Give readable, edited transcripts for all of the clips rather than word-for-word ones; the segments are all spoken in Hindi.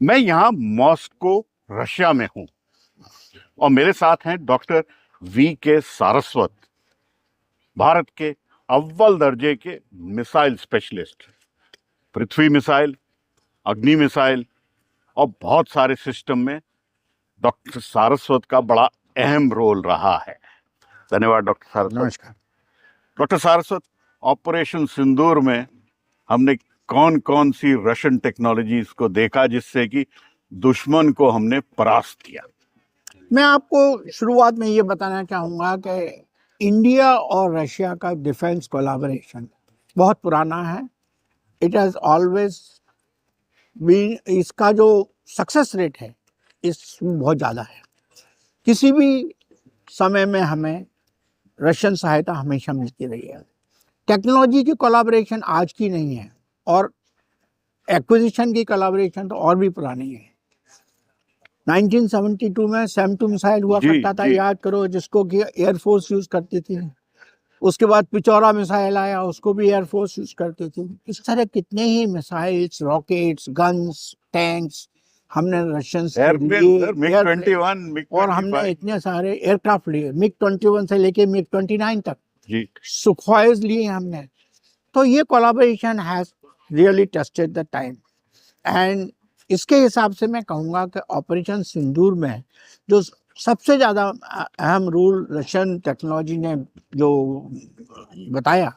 मैं यहाँ मॉस्को रशिया में हूँ और मेरे साथ हैं डॉक्टर वी.के. सारस्वत, भारत के अव्वल दर्जे के मिसाइल स्पेशलिस्ट। पृथ्वी मिसाइल, अग्नि मिसाइल और बहुत सारे सिस्टम में डॉक्टर सारस्वत का बड़ा अहम रोल रहा है। धन्यवाद डॉक्टर सारस्वत। नमस्कार डॉक्टर सारस्वत, ऑपरेशन सिंदूर में हमने कौन कौन सी रशियन टेक्नोलॉजीज को देखा जिससे कि दुश्मन को हमने परास्त किया? मैं आपको शुरुआत में ये बताना चाहूँगा कि इंडिया और रशिया का डिफेंस कोलैबोरेशन बहुत पुराना है। इट हैज़ ऑलवेज बीन, इसका जो सक्सेस रेट है इसमें बहुत ज़्यादा है। किसी भी समय में हमें रशियन सहायता हमेशा मिलती रही है। टेक्नोलॉजी की कोलैबोरेशन आज की नहीं है और एक्विजिशन की कोलैबोरेशन तो और भी पुरानी है। 1972 में सैम-2 मिसाइल हुआ करता था, याद करो, जिसको कि एयरफोर्स यूज करती थी। उसके बाद पिचौरा मिसाइल आया, उसको भी एयरफोर्स यूज करती थी। इस तरह कितने ही मिसाइल्स, रॉकेट्स, गन्स, टैंक्स हमने रशियन से लिए और हमने इतने सारे एयरक्राफ्ट लिए, मिग-21 से लेके मिग-29 तक, सुखोइज लिए हमने। तो ये collaboration has really tested the time. And इसके हिसाब से मैं कहूँगा कि ऑपरेशन सिंदूर में जो सबसे ज़्यादा अहम रोल रशियन टेक्नोलॉजी ने जो बताया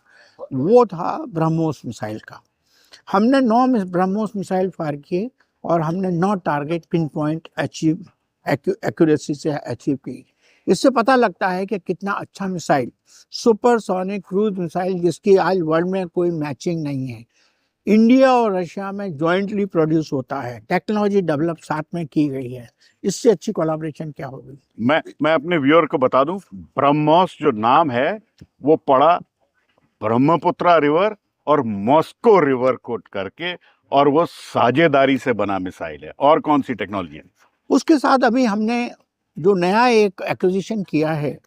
वो था ब्रह्मोस मिसाइल का। हमने 9 ब्रह्मोस मिसाइल फायर किए और हमने 9 टारगेट पिन पॉइंट एक्यूरेसी से अचीव की। इससे पता लगता है कि कितना अच्छा मिसाइल, सुपरसोनिक क्रूज मिसाइल जिसकी आज वर्ल्ड में कोई मैचिंग नहीं है, इंडिया और रशिया में जॉइंटली प्रोड्यूस होता है, टेक्नोलॉजी डेवलप साथ में की गई है। इससे अच्छी कोलैबोरेशन क्या होगी? मैं अपने व्यूअर को बता दूं, ब्रह्मोस जो नाम है वो पड़ा ब्रह्मपुत्रा रिवर और मॉस्को रिवर को करके, और वो साझेदारी से बना मिसाइल है। और कौन सी टेक्नोलॉजी है उसके साथ? अभी हमने जो नया एक एक्विजिशन किया है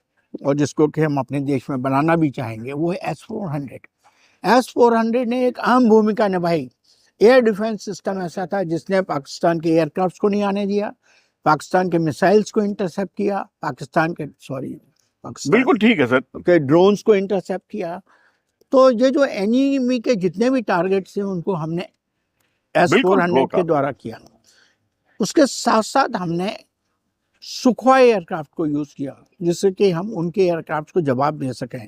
और जिसको कि हम अपने देश में बनाना भी चाहेंगे, वो है S-400। S-400 ने एक अहम भूमिका निभाई। एयर डिफेंस सिस्टम ऐसा था जिसने पाकिस्तान के एयरक्राफ्ट को नहीं आने दिया, पाकिस्तान के मिसाइल्स को इंटरसेप्ट किया, पाकिस्तान बिल्कुल ठीक है सर, के ड्रोन्स को इंटरसेप्ट किया। तो ये जो एनिमी के जितने भी टारगेट्स हैं उनको हमने S-400 के द्वारा किया। उसके साथ साथ हमने सुखोई एयरक्राफ्ट को यूज किया जिससे कि हम उनके एयरक्राफ्ट को जवाब दे सकें।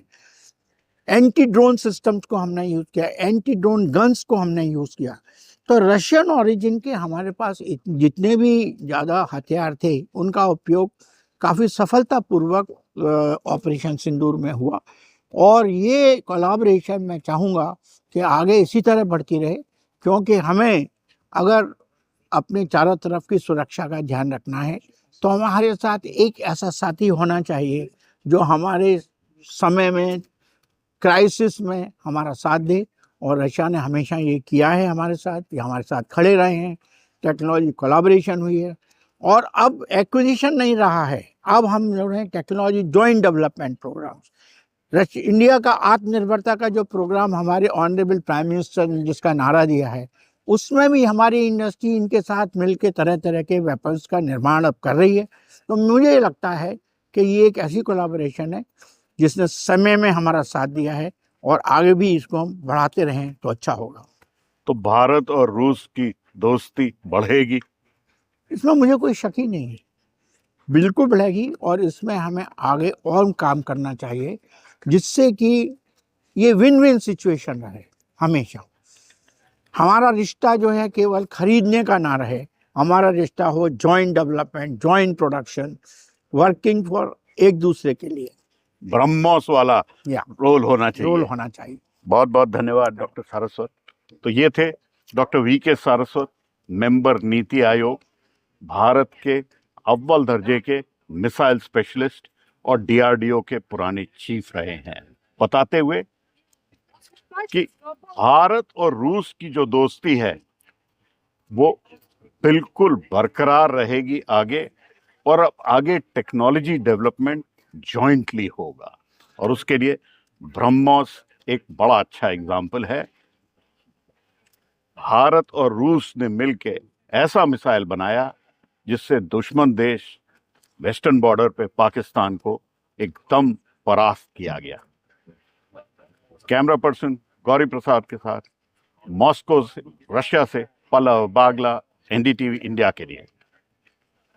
एंटी ड्रोन सिस्टम्स को हमने यूज किया, एंटी ड्रोन गन्स को हमने यूज किया। तो रशियन ओरिजिन के हमारे पास जितने भी ज़्यादा हथियार थे उनका उपयोग काफ़ी सफलतापूर्वक ऑपरेशन सिंदूर में हुआ। और ये कोलैबोरेशन मैं चाहूँगा कि आगे इसी तरह बढ़ती रहे, क्योंकि हमें अगर अपने चारों तरफ की सुरक्षा का ध्यान रखना है तो हमारे साथ एक ऐसा साथी होना चाहिए जो हमारे समय में, क्राइसिस में हमारा साथ दे। और रशिया ने हमेशा ये किया है हमारे साथ, ये हमारे साथ खड़े रहे हैं। टेक्नोलॉजी कोलैबोरेशन हुई है और अब एक्विजिशन नहीं रहा है, अब हम जो है technology joint development programs. India का आत्मनिर्भरता का जो प्रोग्राम हमारे ऑनरेबल प्राइम मिनिस्टर ने जिसका नारा दिया है, उसमें भी हमारी इंडस्ट्री इनके साथ मिलकर तरह तरह के वेपन्स का निर्माण अब कर रही है। तो मुझे लगता है कि ये एक ऐसी कोलैबोरेशन है जिसने समय में हमारा साथ दिया है और आगे भी इसको हम बढ़ाते रहें तो अच्छा होगा। तो भारत और रूस की दोस्ती बढ़ेगी? इसमें मुझे कोई शक ही नहीं है, बिल्कुल बढ़ेगी। और इसमें हमें आगे और काम करना चाहिए जिससे कि ये विन विन सिचुएशन रहे। हमेशा हमारा रिश्ता जो है केवल खरीदने का ना रहे, हमारा रिश्ता हो joint development, joint production, working for एक दूसरे के लिए। ब्रह्मोस वाला रोल होना चाहिए। बहुत बहुत धन्यवाद डॉक्टर सारस्वत। तो ये थे doctor VK. Saraswat, member NITI Aayog, Bharat के अव्वल दर्जे के मिसाइल स्पेशलिस्ट और DRDO के पुराने चीफ रहे हैं, बताते हुए कि भारत और रूस की जो दोस्ती है वो बिल्कुल बरकरार रहेगी आगे, और अब आगे टेक्नोलॉजी डेवलपमेंट जॉइंटली होगा। और उसके लिए ब्रह्मोस एक बड़ा अच्छा एग्जाम्पल है। भारत और रूस ने मिलकर ऐसा मिसाइल बनाया जिससे दुश्मन देश वेस्टर्न बॉर्डर पे पाकिस्तान को एकदम परास्त किया गया। कैमरा पर्सन गौरी प्रसाद के साथ मॉस्को से, रशिया से पल्लव बागला, एनडीटीवी इंडिया के लिए।